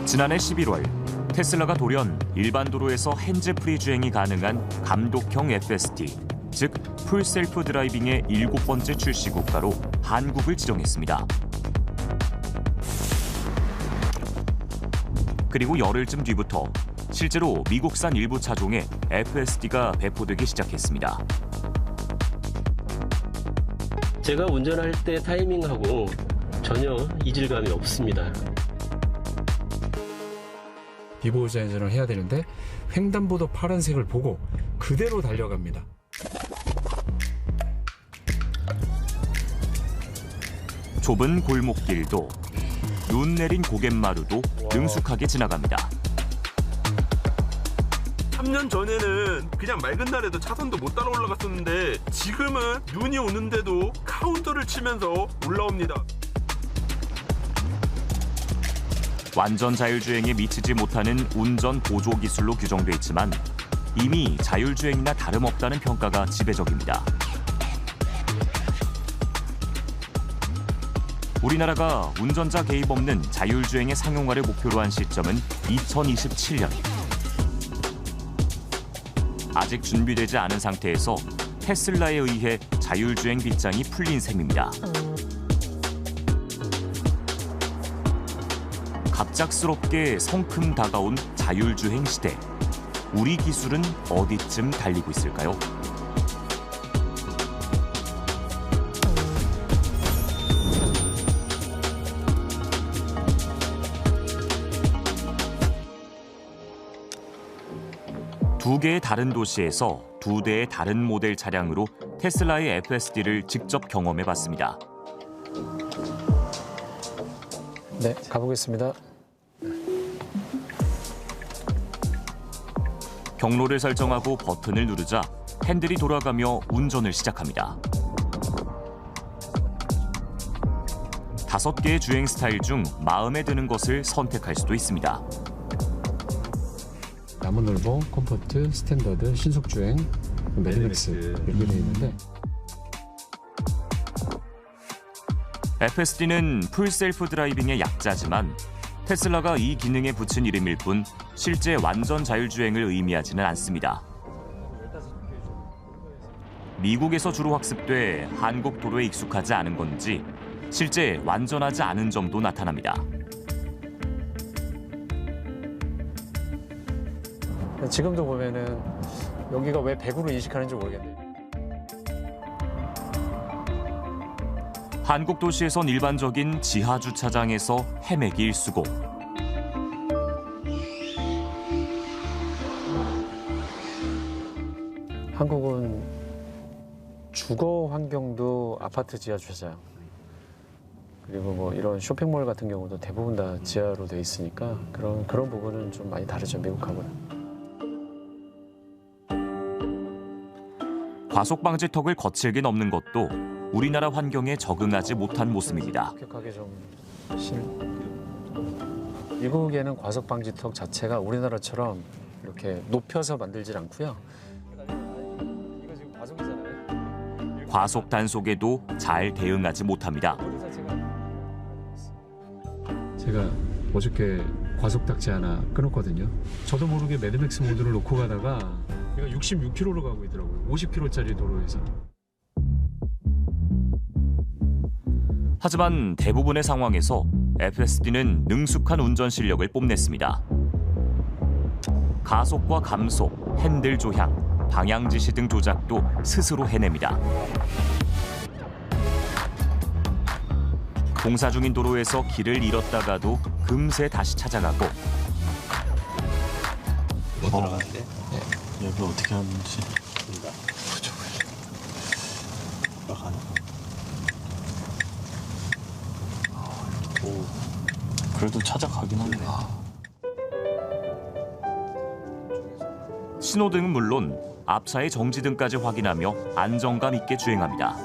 지난해 11월 테슬라가 돌연 일반 도로에서 핸즈프리 주행이 가능한 감독형 FSD, 즉 풀셀프 드라이빙의 7번째 출시 국가로 한국을 지정했습니다. 그리고 열흘쯤 뒤부터 실제로 미국산 일부 차종에 FSD가 배포되기 시작했습니다. 제가 운전할 때 타이밍하고 전혀 이질감이 없습니다. 비보호 좌회전을 해야 되는데 횡단보도 파란색을 보고 그대로 달려갑니다. 좁은 골목길도 눈 내린 고갯마루도 능숙하게 지나갑니다. 3년 전에는 그냥 맑은 날에도 차선도 못 따라 올라갔었는데 지금은 눈이 오는데도 카운터를 치면서 올라옵니다. 완전 자율주행에 미치지 못하는 운전 보조 기술로 규정돼 있지만 이미 자율주행이나 다름없다는 평가가 지배적입니다. 우리나라가 운전자 개입 없는 자율주행의 상용화를 목표로 한 시점은 2027년. 아직 준비되지 않은 상태에서 테슬라에 의해 자율주행 빗장이 풀린 셈입니다. 갑작스럽게 성큼 다가온 자율주행 시대. 우리 기술은 어디쯤 달리고 있을까요? 두 개의 다른 도시에서 두 대의 다른 모델 차량으로 테슬라의 FSD를 직접 경험해봤습니다. 네, 가보겠습니다. 경로를 설정하고 버튼을 누르자 핸들이 돌아가며 운전을 시작합니다. 5개의 주행 스타일 중 마음에 드는 것을 선택할 수도 있습니다. 나무늘보, 컴포트, 스탠더드, 신속주행, 매드맥스 이렇게 되어 있는데 FSD는 풀셀프 드라이빙의 약자지만 테슬라가 이 기능에 붙인 이름일 뿐 실제 완전 자율주행을 의미하지는 않습니다. 미국에서 주로 학습돼 한국 도로에 익숙하지 않은 건지 실제 완전하지 않은 점도 나타납니다. 지금도 보면은 여기가 왜 100으로 인식하는지 모르겠네요. 한국 도시에선 일반적인 지하 주차장에서 헤매기 일쑤고 한국은 주거 환경도 아파트 지하 주차장 그리고 뭐 이런 쇼핑몰 같은 경우도 대부분 다 지하로 돼 있으니까 그런 부분은 좀 많이 다르죠, 미국하고는. 과속 방지턱을 거칠게 넘는 것도 우리나라 환경에 적응하지 못한 모습입니다. 엄격하게 좀 미국에는 과속 방지턱 자체가 우리나라처럼 이렇게 높여서 만들질 않고요. 이거 지금 과속이잖아요. 과속 단속에도 잘 대응하지 못합니다. 제가 어저께 과속 딱지 하나 끊었거든요. 저도 모르게 매드맥스 모드를 놓고 가다가 얘가 66km로 가고 있더라고요. 50km짜리 도로에서. 하지만 대부분의 상황에서 FSD는 능숙한 운전 실력을 뽐냈습니다. 가속과 감속, 핸들 조향, 방향 지시 등 조작도 스스로 해냅니다. 공사 중인 도로에서 길을 잃었다가도 금세 다시 찾아가고 뭐 들어가는데? 네. 여기 어떻게 하는지 보자. 막 하나? 오, 그래도 찾아가긴 하네. 신호등은 물론 앞차의 정지등까지 확인하며 안정감 있게 주행합니다.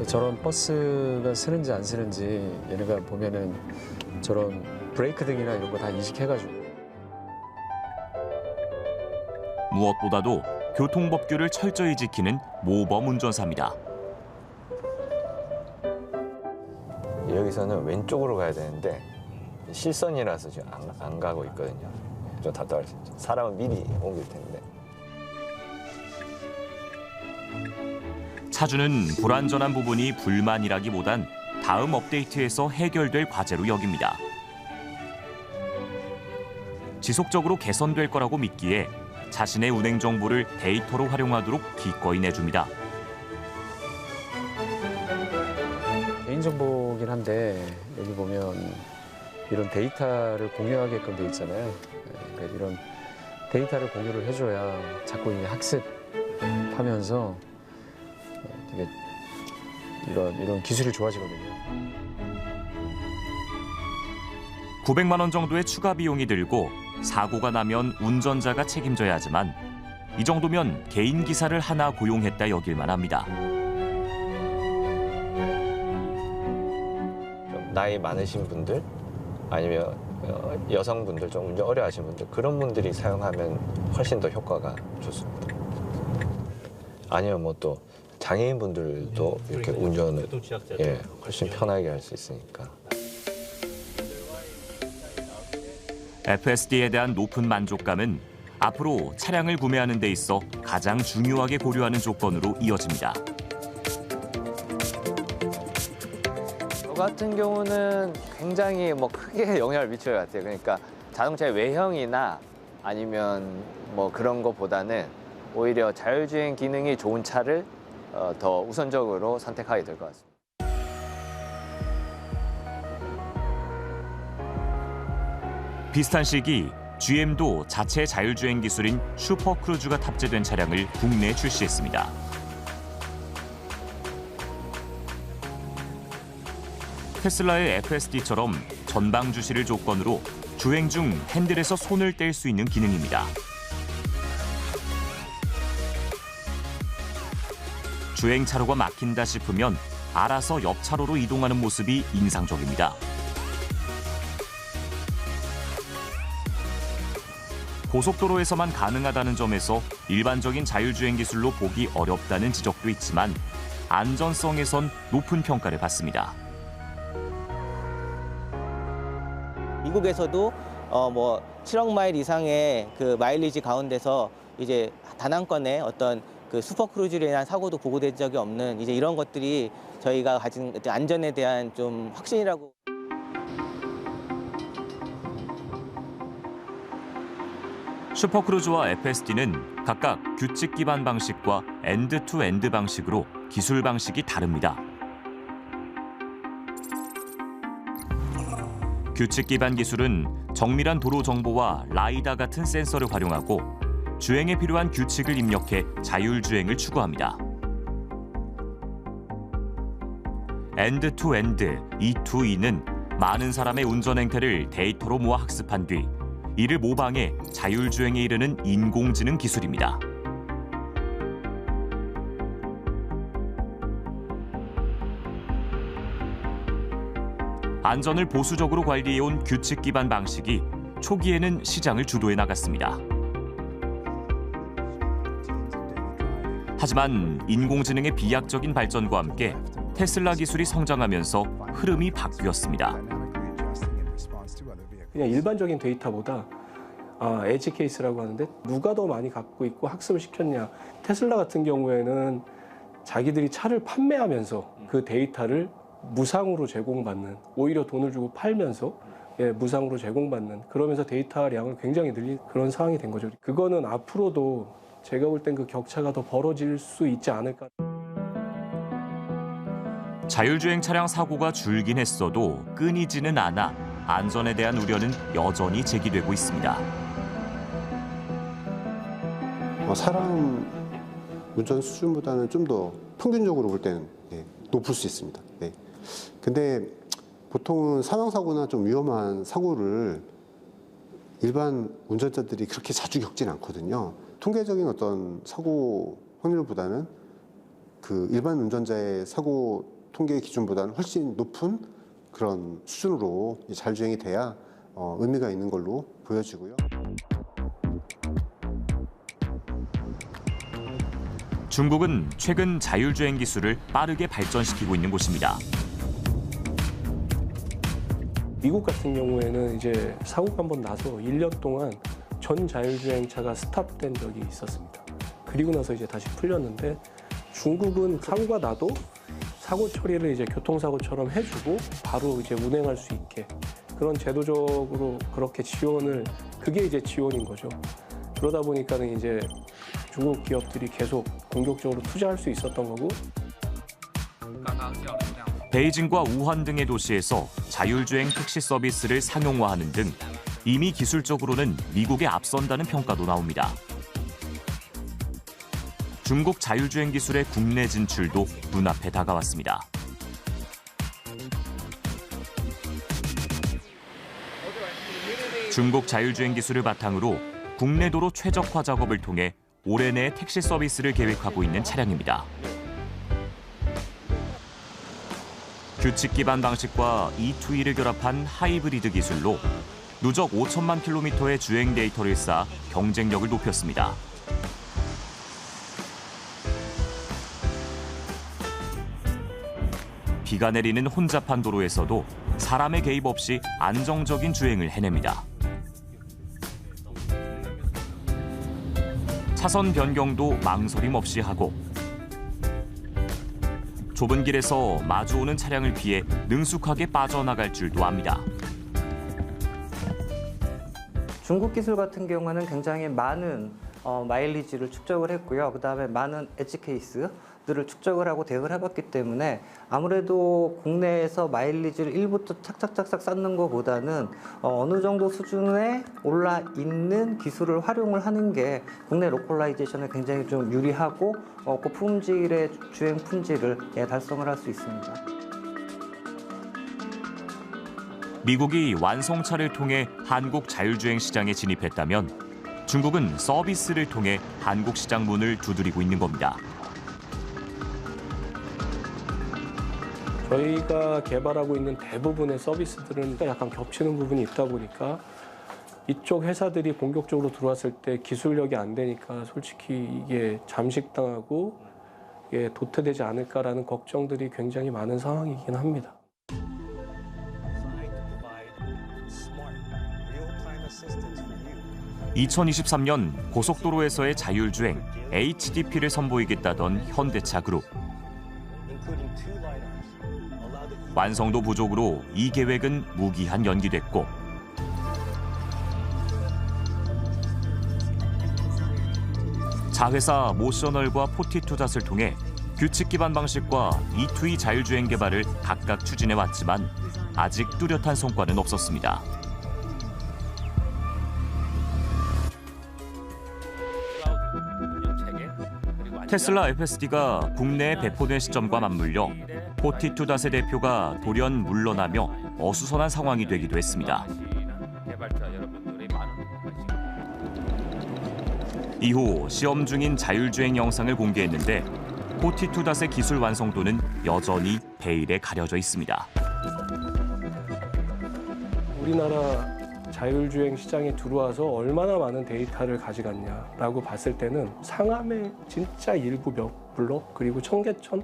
저런 버스가 쓰는지 안 쓰는지 얘네가 보면은 저런 브레이크 등이나 이런 거 다 인식해가지고. 무엇보다도 교통법규를 철저히 지키는 모범 운전사입니다. 여기서는 왼쪽으로 가야 되는데 실선이라서 지금 안 가고 있거든요. 좀 답답할 수 있죠. 사람은 미리 옮길 텐데. 차주는 불완전한 부분이 불만이라기보단 다음 업데이트에서 해결될 과제로 여깁니다. 지속적으로 개선될 거라고 믿기에 자신의 운행 정보를 데이터로 활용하도록 기꺼이 내줍니다. 개인정보긴 한데 여기 보면 이런 데이터를 공유하게끔 돼 있잖아요. 그러니까 이런 데이터를 공유를 해줘야 자꾸 이제 학습하면서 되게 이런 기술이 좋아지거든요. 900만 원 정도의 추가 비용이 들고 사고가 나면 운전자가 책임져야 하지만 이 정도면 개인 기사를 하나 고용했다 여길만 합니다. 좀 나이 많으신 분들 아니면 여성분들 좀 운전 어려워하시는 분들 그런 분들이 사용하면 훨씬 더 효과가 좋습니다. 아니면 뭐 또 장애인분들도 이렇게 운전을 훨씬 편하게 할 수 있으니까. FSD에 대한 높은 만족감은 앞으로 차량을 구매하는 데 있어 가장 중요하게 고려하는 조건으로 이어집니다. 저 같은 경우는 굉장히 크게 영향을 미칠 것 같아요. 그러니까 자동차의 외형이나 아니면 그런 것보다는 오히려 자율주행 기능이 좋은 차를 더 우선적으로 선택하게 될 것 같습니다. 비슷한 시기 GM도 자체 자율주행 기술인 슈퍼크루즈가 탑재된 차량을 국내에 출시했습니다. 테슬라의 FSD처럼 전방 주시를 조건으로 주행 중 핸들에서 손을 뗄 수 있는 기능입니다. 주행 차로가 막힌다 싶으면 알아서 옆 차로로 이동하는 모습이 인상적입니다. 고속도로에서만 가능하다는 점에서 일반적인 자율주행 기술로 보기 어렵다는 지적도 있지만 안전성에선 높은 평가를 받습니다. 미국에서도 7억 마일 이상의 그 마일리지 가운데서 이제 단 한 건의 어떤 그 슈퍼크루즈로 인한 사고도 보고된 적이 없는 이제 이런 것들이 저희가 가진 안전에 대한 좀 확신이라고. 슈퍼크루즈와 FSD는 각각 규칙 기반 방식과 엔드-투-엔드 방식으로 기술 방식이 다릅니다. 규칙 기반 기술은 정밀한 도로 정보와 라이다 같은 센서를 활용하고 주행에 필요한 규칙을 입력해 자율주행을 추구합니다. 엔드-투-엔드, E2E는 많은 사람의 운전 행태를 데이터로 모아 학습한 뒤 이를 모방해 자율주행에 이르는 인공지능 기술입니다. 안전을 보수적으로 관리해온 규칙 기반 방식이 초기에는 시장을 주도해 나갔습니다. 하지만 인공지능의 비약적인 발전과 함께 테슬라 기술이 성장하면서 흐름이 바뀌었습니다. 그냥 일반적인 데이터보다 에지 케이스라고 하는데 누가 더 많이 갖고 있고 학습을 시켰냐. 테슬라 같은 경우에는 자기들이 차를 판매하면서 그 데이터를 무상으로 제공받는, 오히려 돈을 주고 팔면서 무상으로 제공받는, 그러면서 데이터량을 굉장히 늘린 그런 상황이 된 거죠. 그거는 앞으로도 제가 볼 땐 그 격차가 더 벌어질 수 있지 않을까. 자율주행 차량 사고가 줄긴 했어도 끊이지는 않아 안전에 대한 우려는 여전히 제기되고 있습니다. 사람 운전 수준보다는 좀 더 평균적으로 볼 때는 높을 수 있습니다. 근데 보통은 사망사고나 좀 위험한 사고를 일반 운전자들이 그렇게 자주 겪진 않거든요. 통계적인 어떤 사고 확률보다는 그 일반 운전자의 사고 통계 기준보다는 훨씬 높은 그런 수준으로 자율주행이 돼야 의미가 있는 걸로 보여지고요. 중국은 최근 자율주행 기술을 빠르게 발전시키고 있는 곳입니다. 미국 같은 경우에는 이제 사고가 한번 나서 1년 동안 전 자율주행차가 스탑된 적이 있었습니다. 그리고 나서 이제 다시 풀렸는데 중국은 사고가 나도 사고 처리를 이제 교통사고처럼 해주고 바로 이제 운행할 수 있게 그런 제도적으로 그렇게 지원을, 그게 이제 지원인 거죠. 그러다 보니까는 이제 중국 기업들이 계속 공격적으로 투자할 수 있었던 거고. 베이징과 우한 등의 도시에서 자율주행 택시 서비스를 상용화하는 등 이미 기술적으로는 미국에 앞선다는 평가도 나옵니다. 중국 자율주행 기술의 국내 진출도 눈앞에 다가왔습니다. 중국 자율주행 기술을 바탕으로 국내 도로 최적화 작업을 통해 올해 내 택시 서비스를 계획하고 있는 차량입니다. 규칙 기반 방식과 E2E를 결합한 하이브리드 기술로 누적 5천만 킬로미터의 주행 데이터를 쌓아 경쟁력을 높였습니다. 비가 내리는 혼잡한 도로에서도 사람의 개입 없이 안정적인 주행을 해냅니다. 차선 변경도 망설임 없이 하고 좁은 길에서 마주오는 차량을 피해 능숙하게 빠져나갈 줄도 압니다. 중국 기술 같은 경우는 굉장히 많은 마일리지를 축적을 했고요. 그다음에 많은 엣지 케이스들을 축적을 하고 대응을 해봤기 때문에 아무래도 국내에서 마일리지를 1부터 착착착착 쌓는 것보다는 어느 정도 수준에 올라 있는 기술을 활용을 하는 게 국내 로컬라이제이션에 굉장히 좀 유리하고 고품질의 주행 품질을 달성을 할 수 있습니다. 미국이 완성차를 통해 한국 자율주행 시장에 진입했다면 중국은 서비스를 통해 한국 시장 문을 두드리고 있는 겁니다. 저희가 개발하고 있는 대부분의 서비스들은 약간 겹치는 부분이 있다 보니까 이쪽 회사들이 본격적으로 들어왔을 때 기술력이 안 되니까 솔직히 이게 잠식당하고 이게 도태되지 않을까라는 걱정들이 굉장히 많은 상황이긴 합니다. 2023년 고속도로에서의 자율주행 HDP를 선보이겠다던 현대차 그룹. 완성도 부족으로 이 계획은 무기한 연기됐고 자회사 모셔널과 포티투닷을 통해 규칙 기반 방식과 E2E 자율주행 개발을 각각 추진해왔지만 아직 뚜렷한 성과는 없었습니다. 테슬라 FSD가 국내에 배포된 시점과 맞물려 포티투닷의 대표가 돌연 물러나며 어수선한 상황이 되기도 했습니다. 이후 시험 중인 자율주행 영상을 공개했는데 포티투닷의 기술 완성도는 여전히 베일에 가려져 있습니다. 우리나라 자율주행 시장에 들어와서 얼마나 많은 데이터를 가져갔냐라고 봤을 때는 상암의 진짜 일부 몇 블록 그리고 청계천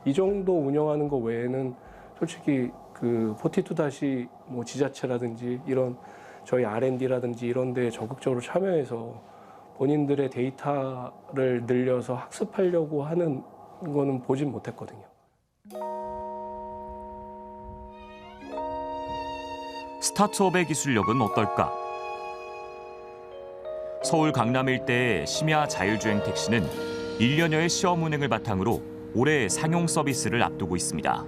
이 정도 운영하는 거 외에는 솔직히 그 포티투닷이 뭐 지자체라든지 이런 저희 R&D라든지 이런 데에 적극적으로 참여해서 본인들의 데이터를 늘려서 학습하려고 하는 거는 보진 못했거든요. 스타트업의 기술력은 어떨까? 서울 강남 일대의 심야 자율주행 택시는 1년여의 시험 운행을 바탕으로 올해 상용 서비스를 앞두고 있습니다.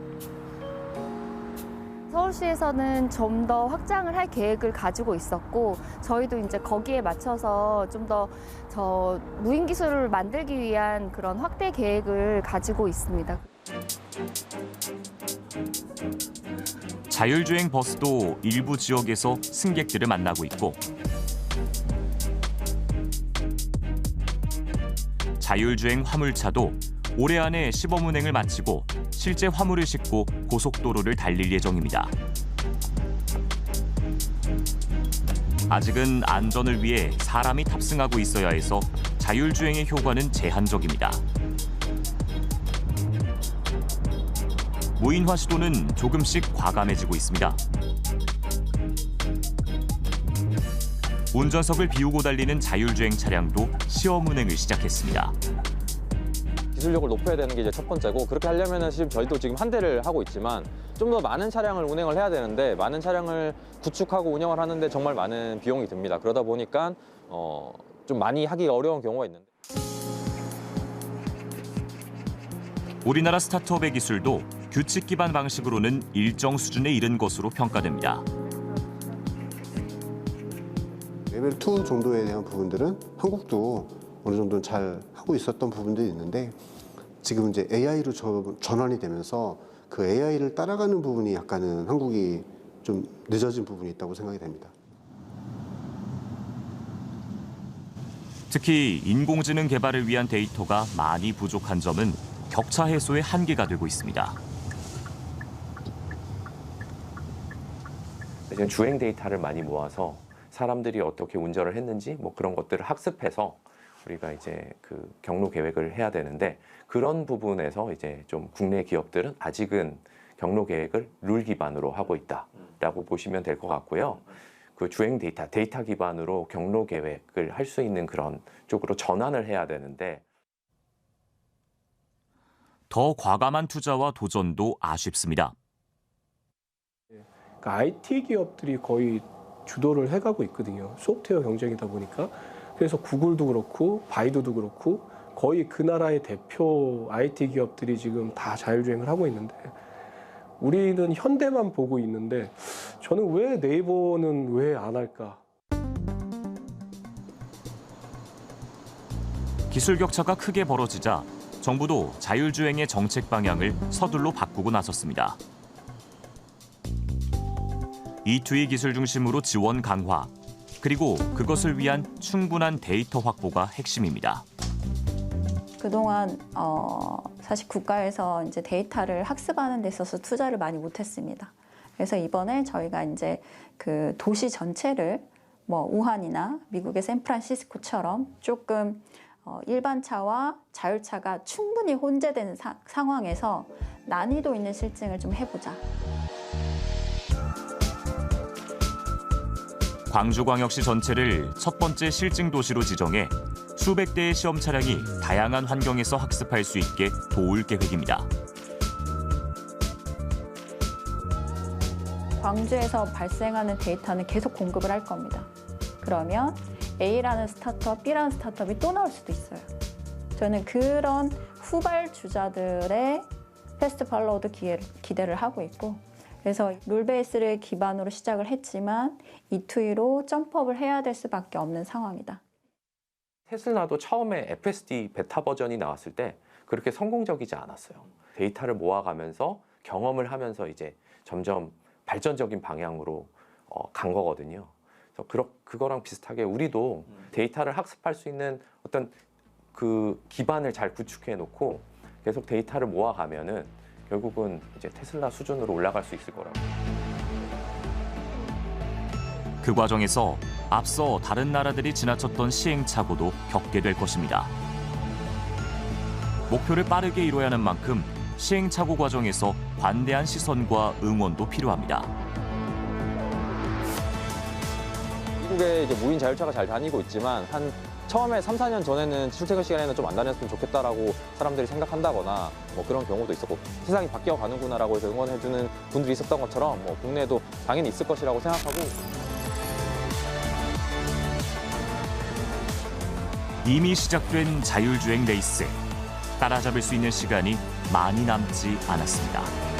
서울시에서는 좀 더 확장을 할 계획을 가지고 있었고 저희도 이제 거기에 맞춰서 좀 더 무인 기술을 만들기 위한 그런 확대 계획을 가지고 있습니다. 자율주행 버스도 일부 지역에서 승객들을 만나고 있고 자율주행 화물차도 올해 안에 시범 운행을 마치고 실제 화물을 싣고 고속도로를 달릴 예정입니다. 아직은 안전을 위해 사람이 탑승하고 있어야 해서 자율주행의 효과는 제한적입니다. 무인화 시도는 조금씩 과감해지고 있습니다. 운전석을 비우고 달리는 자율주행 차량도 시험 운행을 시작했습니다. 기술력을 높여야 되는 게 이제 첫 번째고, 그렇게 하려면은 저희도 지금 한 대를 하고 있지만 좀 더 많은 차량을 운행을 해야 되는데, 많은 차량을 구축하고 운영을 하는데 정말 많은 비용이 듭니다. 그러다 보니까 좀 많이 하기가 어려운 경우가 있는데. 우리나라 스타트업의 기술도 규칙 기반 방식으로는 일정 수준에 이른 것으로 평가됩니다. 레벨 2 정도에 대한 부분들은 한국도 어느 정도는 잘 하고 있었던 부분들이 있는데, 지금 이제 AI로 전환이 되면서 그 AI를 따라가는 부분이 약간은 한국이 좀 늦어진 부분이 있다고 생각이 됩니다. 특히 인공지능 개발을 위한 데이터가 많이 부족한 점은 격차 해소의 한계가 되고 있습니다. 지금 주행 데이터를 많이 모아서 사람들이 어떻게 운전을 했는지 뭐 그런 것들을 학습해서 우리가 이제 그 경로 계획을 해야 되는데, 그런 부분에서 이제 좀 국내 기업들은 아직은 경로 계획을 룰 기반으로 하고 있다라고 보시면 될 것 같고요. 그 주행 데이터 기반으로 경로 계획을 할 수 있는 그런 쪽으로 전환을 해야 되는데, 더 과감한 투자와 도전도 아쉽습니다. 그러니까 IT 기업들이 거의 주도를 해가고 있거든요. 소프트웨어 경쟁이다 보니까. 그래서 구글도 그렇고 바이두도 그렇고 거의 그 나라의 대표 IT 기업들이 지금 다 자율주행을 하고 있는데, 우리는 현대만 보고 있는데, 저는 왜 네이버는 왜 안 할까? 기술 격차가 크게 벌어지자 정부도 자율주행의 정책 방향을 서둘러 바꾸고 나섰습니다. E2E 기술 중심으로 지원 강화, 그리고 그것을 위한 충분한 데이터 확보가 핵심입니다. 그동안 사실 국가에서 이제 데이터를 학습하는 데 있어서 투자를 많이 못했습니다. 그래서 이번에 저희가 이제 그 도시 전체를 뭐 우한이나 미국의 샌프란시스코처럼 조금 일반 차와 자율차가 충분히 혼재되는 상황에서 난이도 있는 실증을 좀 해보자. 광주광역시 전체를 첫 번째 실증 도시로 지정해 수백 대의 시험 차량이 다양한 환경에서 학습할 수 있게 도울 계획입니다. 광주에서 발생하는 데이터는 계속 공급을 할 겁니다. 그러면 A라는 스타트업, B라는 스타트업이 또 나올 수도 있어요. 저는 그런 후발주자들의 패스트 팔로우도 기대를 하고 있고, 그래서 룰 베이스를 기반으로 시작을 했지만 E2E로 점프업을 해야 될 수밖에 없는 상황이다. 테슬라도 처음에 FSD 베타 버전이 나왔을 때 그렇게 성공적이지 않았어요. 데이터를 모아가면서 경험을 하면서 이제 점점 발전적인 방향으로 간 거거든요. 그래서 그거랑 비슷하게 우리도 데이터를 학습할 수 있는 어떤 그 기반을 잘 구축해 놓고 계속 데이터를 모아가면은 결국은 이제 테슬라 수준으로 올라갈 수 있을 거라고. 그 과정에서 앞서 다른 나라들이 지나쳤던 시행착오도 겪게 될 것입니다. 목표를 빠르게 이뤄야 하는 만큼 시행착오 과정에서 관대한 시선과 응원도 필요합니다. 미국에 이제 무인 자율차가 잘 다니고 있지만 처음에 3, 4년 전에는 출퇴근 시간에는 좀 안 다녔으면 좋겠다라고 사람들이 생각한다거나 뭐 그런 경우도 있었고, 세상이 바뀌어가는구나라고 해서 응원해주는 분들이 있었던 것처럼 뭐 국내에도 당연히 있을 것이라고 생각하고. 이미 시작된 자율주행 레이스, 따라잡을 수 있는 시간이 많이 남지 않았습니다.